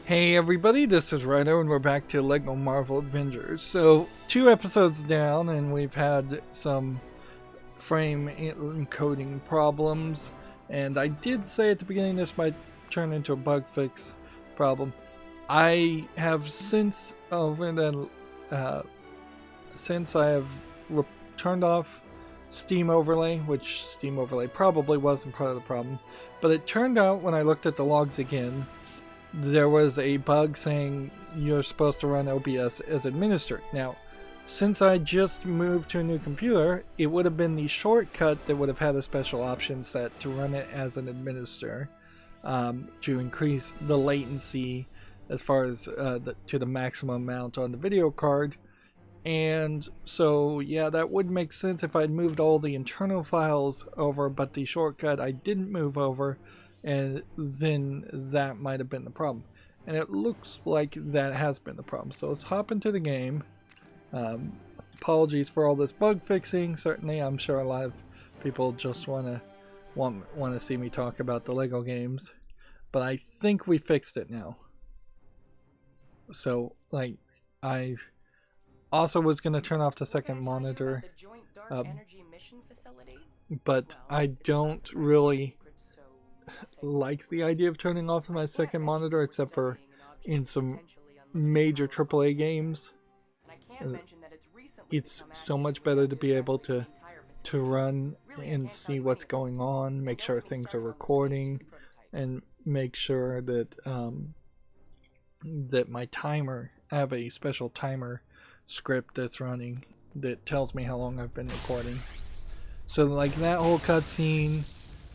Hey everybody, this is Rydo and we're back to LEGO MARVEL Avengers. So, 2 episodes down and we've had some frame encoding problems. And I did say at the beginning this might turn into a bug fix problem. I have since since I have turned off Steam Overlay, which Steam Overlay probably wasn't part of the problem. But it turned out when I looked at the logs again, there was a bug saying you're supposed to run OBS as administered. Now, since I just moved to a new computer, it would have been the shortcut that would have had a special option set to run it as an administrator to increase the latency as far as to the maximum amount on the video card. And so, yeah, that would make sense if I'd moved all the internal files over, but the shortcut I didn't move over. And then that might have been the problem, and it looks like that has been the problem. So let's hop into the game. Apologies for all this bug fixing. Certainly, I'm sure a lot of people just want to see me talk about the LEGO games, but I think we fixed it now. So, like, I also was going to turn off the second monitor, but I don't really like the idea of turning off my second monitor, except for in some major AAA games. It's so much better to be able to run and see what's going on, make sure things are recording, and make sure that that my timer, I have a special timer script that's running that tells me how long I've been recording. So like that whole cutscene,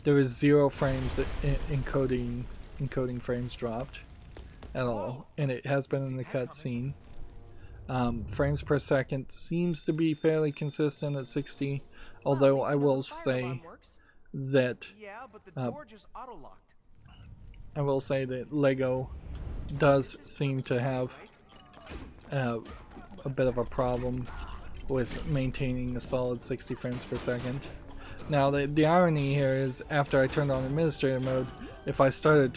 there was 0 frames that encoding frames dropped at all, and it has been in the cutscene. Frames per second seems to be fairly consistent at 60, although I will say that LEGO does seem to have a bit of a problem with maintaining a solid 60 frames per second. Now the irony here is, after I turned on administrator mode, if I started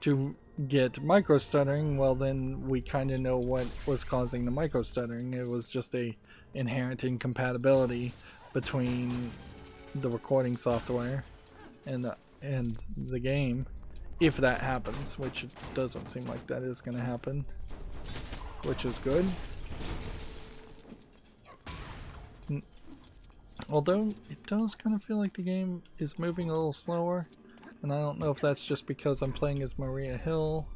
to get micro stuttering, well then we kind of know what was causing the micro stuttering. It was just a inherent incompatibility between the recording software and the game, if that happens, which it doesn't seem like that is going to happen, which is good. Although it does kind of feel like the game is moving a little slower, and I don't know if that's just because I'm playing as Maria Hill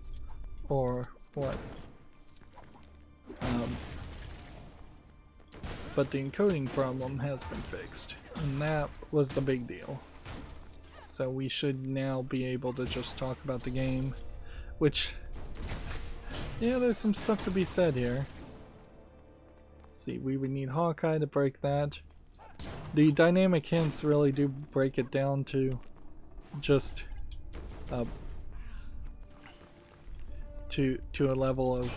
or what. But the encoding problem has been fixed, and that was the big deal. So we should now be able to just talk about the game, which, yeah, there's some stuff to be said here. Let's see, we would need Hawkeye to break that. The dynamic hints really do break it down to just to a level of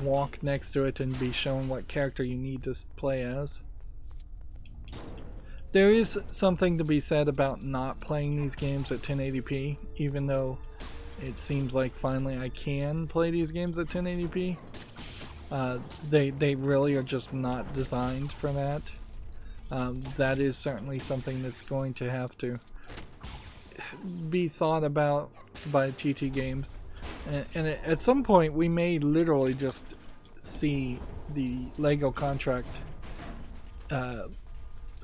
walk next to it and be shown what character you need to play as. There is something to be said about not playing these games at 1080p, even though it seems like finally I can play these games at 1080p. They really are just not designed for that. That is certainly something that's going to have to be thought about by TT Games, and at some point we may literally just see the LEGO contract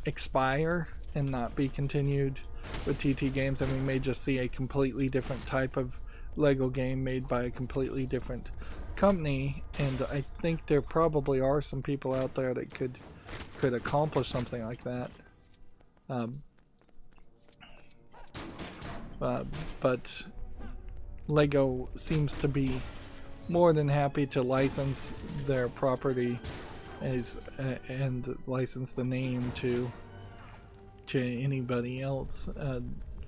expire and not be continued with TT Games, and we may just see a completely different type of LEGO game made by a completely different company. And I think there probably are some people out there that could accomplish something like that, but LEGO seems to be more than happy to license their property and license the name to anybody else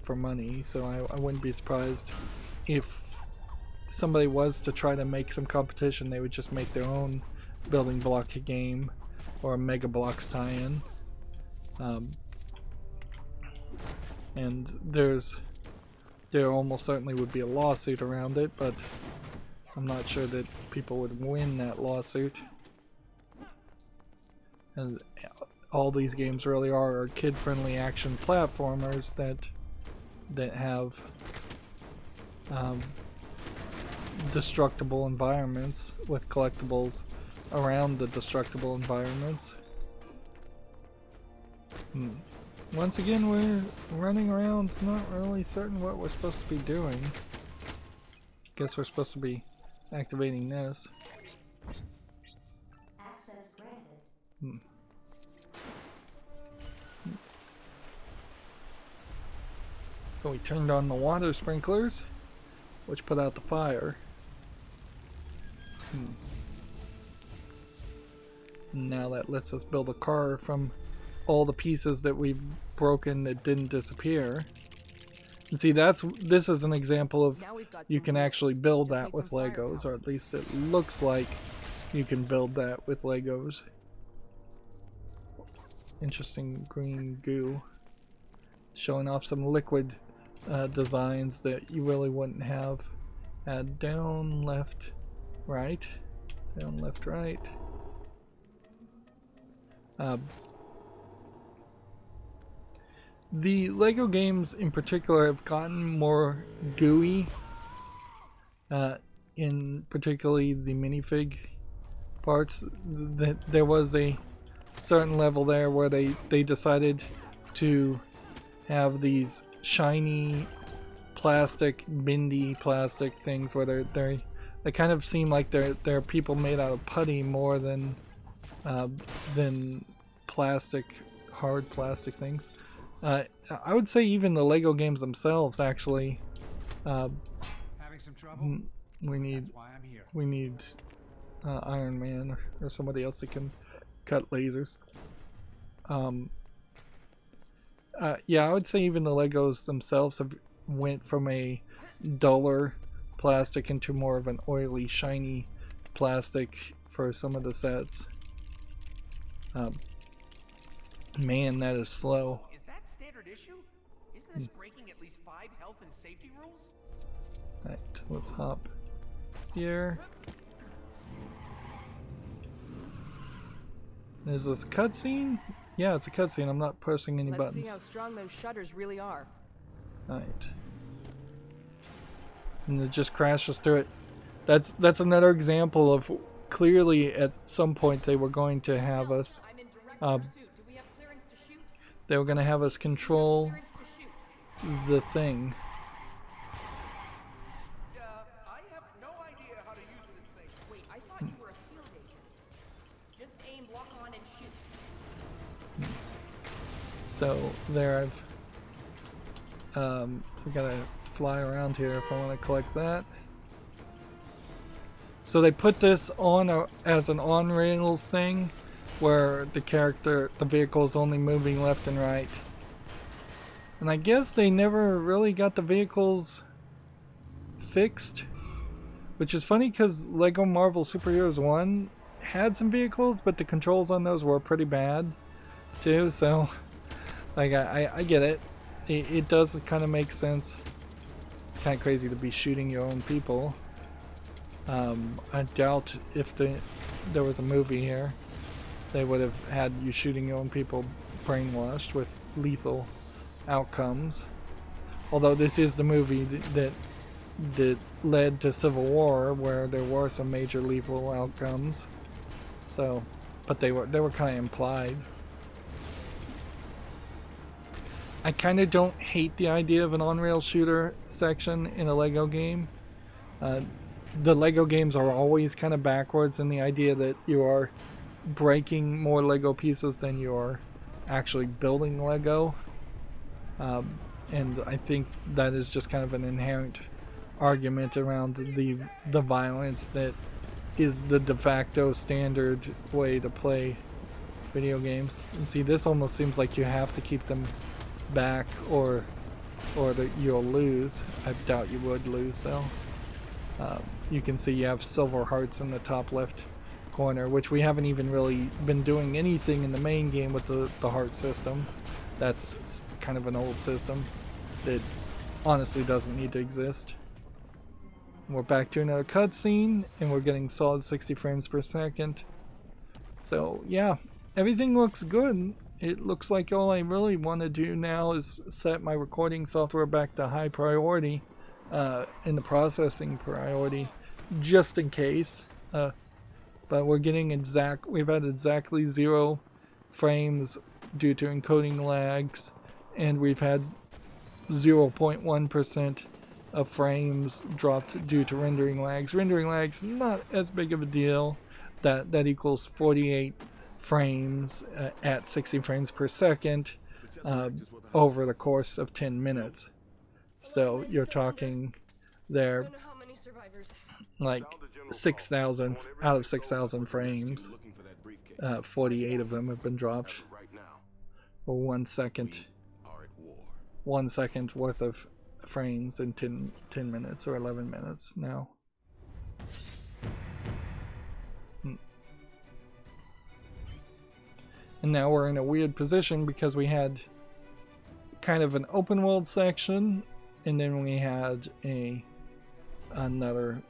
for money. So I wouldn't be surprised if somebody was to try to make some competition. They would just make their own building block game or a Mega Bloks tie-in, and there almost certainly would be a lawsuit around it, but I'm not sure that people would win that lawsuit. And all these games really are kid-friendly action platformers that have destructible environments with collectibles around the destructible environments. Once again, we're running around not really certain what we're supposed to be doing. Guess we're supposed to be activating this. Access granted. So we turned on the water sprinklers, which put out the fire. Now that lets us build a car from all the pieces that we've broken that didn't disappear. And see, this is an example of you can actually build that with Legos, or at least it looks like you can build that with Legos. Interesting green goo. Showing off some liquid designs that you really wouldn't have. Down, left, right. Down, left, right. The LEGO games in particular have gotten more gooey, in particularly the minifig parts. There was a certain level there where they decided to have these shiny plastic, bendy plastic things where they kind of seem like they're people made out of putty more than plastic, hard plastic things. I would say even the LEGO games themselves actually. Having some trouble? We need That's why I'm here. we need Iron Man or somebody else that can cut lasers. Yeah, I would say even the Legos themselves have went from a duller plastic into more of an oily, shiny plastic for some of the sets. Man, that is slow. Is that standard issue? Isn't this breaking at least 5 health and safety rules? Right, let's hop here. Is this a cutscene? Yeah, it's a cutscene. I'm not pressing any buttons. Let's see how strong those shutters really are. Right. And it just crashes through it. That's another example of clearly at some point they were going to have us. I'm in direct pursuit. Do we have clearance to shoot? They were going to have us control Clearance to shoot. the thing. I have no idea how to use this thing. Wait, I thought you were a field agent. Just aim, lock on, and shoot. So there we gotta fly around here if I want to collect that. So they put this on as an on-rails thing where the vehicle is only moving left and right. And I guess they never really got the vehicles fixed, which is funny because LEGO Marvel Superheroes 1 had some vehicles, but the controls on those were pretty bad too, so like I get it. It does kind of make sense. It's kind of crazy to be shooting your own people. I doubt if there was a movie here, they would have had you shooting your own people brainwashed with lethal outcomes. Although this is the movie that led to Civil War, where there were some major lethal outcomes. So, but they were kind of implied. I kind of don't hate the idea of an on-rail shooter section in a LEGO game. The LEGO games are always kind of backwards in the idea that you are breaking more LEGO pieces than you are actually building LEGO. And I think that is just kind of an inherent argument around the violence that is the de facto standard way to play video games. And see, this almost seems like you have to keep them back or that you'll lose. I doubt you would lose though. You can see you have silver hearts in the top left corner, which we haven't even really been doing anything in the main game with the heart system. That's kind of an old system that honestly doesn't need to exist. We're back to another cutscene, and we're getting solid 60 frames per second. So yeah, everything looks good. It looks like all I really want to do now is set my recording software back to high priority in the processing priority, just in case. But we're getting we've had exactly 0 frames due to encoding lags, and we've had 0.1% of frames dropped due to rendering lags. Rendering lags, not as big of a deal. That equals 48 frames at 60 frames per second over the course of 10 minutes. So you're talking there Don't know how many survivors. like 6,000 out of 6,000 frames. 48 of them have been dropped, or 1 second. 1 second worth of frames in 10 minutes or 11 minutes now. And now we're in a weird position because we had kind of an open world section, and then we had another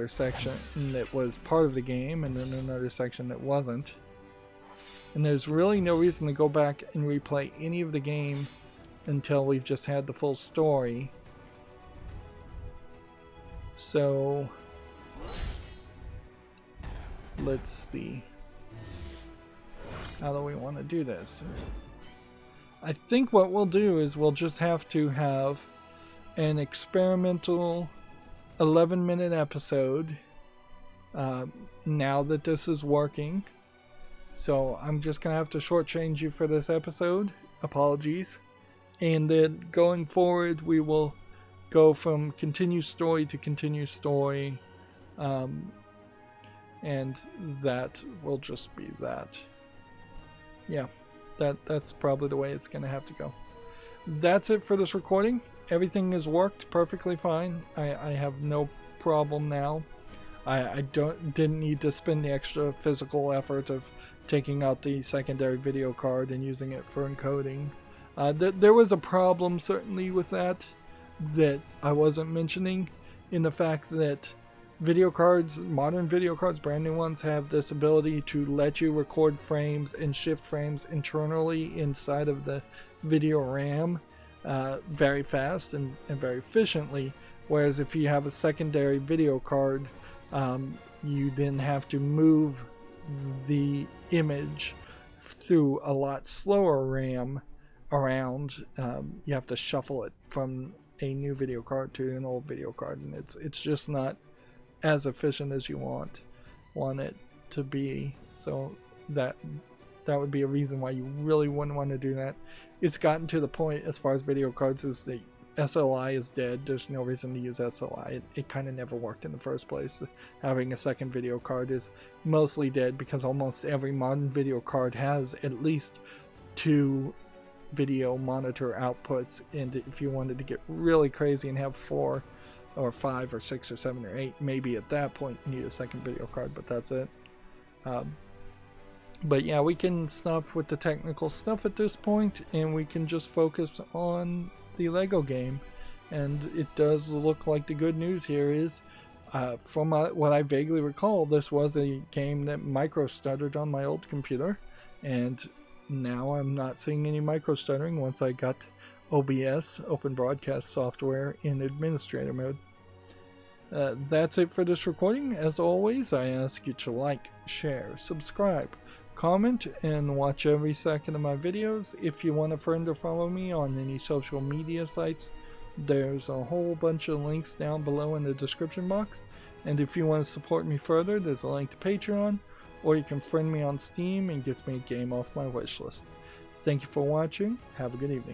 section that was part of the game, and then another section that wasn't. And there's really no reason to go back and replay any of the game until we've just had the full story. So let's see. How do we want to do this? I think what we'll do is we'll just have to have an experimental 11-minute episode now that this is working. So I'm just gonna have to shortchange you for this episode. Apologies. And then going forward, we will go from continuous story to continuous story, and that will just be that. Yeah, that's probably the way it's gonna have to go. That's it for this recording. Everything has worked perfectly fine. I have no problem now. I didn't need to spend the extra physical effort of taking out the secondary video card and using it for encoding. There was a problem certainly with that I wasn't mentioning, in the fact that video cards, modern video cards, brand new ones, have this ability to let you record frames and shift frames internally inside of the video RAM very fast and very efficiently, whereas if you have a secondary video card, you then have to move the image through a lot slower RAM around. You have to shuffle it from a new video card to an old video card, and it's just not as efficient as you want it to be. So that would be a reason why you really wouldn't want to do that. It's gotten to the point, as far as video cards, is the SLI is dead. There's no reason to use SLI. It kind of never worked in the first place. Having a second video card is mostly dead because almost every modern video card has at least 2 video monitor outputs, and if you wanted to get really crazy and have 4 or 5 or 6 or 7 or 8, maybe at that point you need a second video card, but that's it. But yeah, we can stop with the technical stuff at this point, and we can just focus on the LEGO game. And it does look like the good news here is, from what I vaguely recall, this was a game that micro stuttered on my old computer, and now I'm not seeing any micro stuttering once I got OBS, Open Broadcast Software, in administrator mode. That's it for this recording. As always, I ask you to like, share, subscribe, comment, and watch every second of my videos. If you want to friend or follow me on any social media sites, there's a whole bunch of links down below in the description box. And if you want to support me further, there's a link to Patreon, or you can friend me on Steam and get me a game off my wishlist. Thank you for watching. Have a good evening.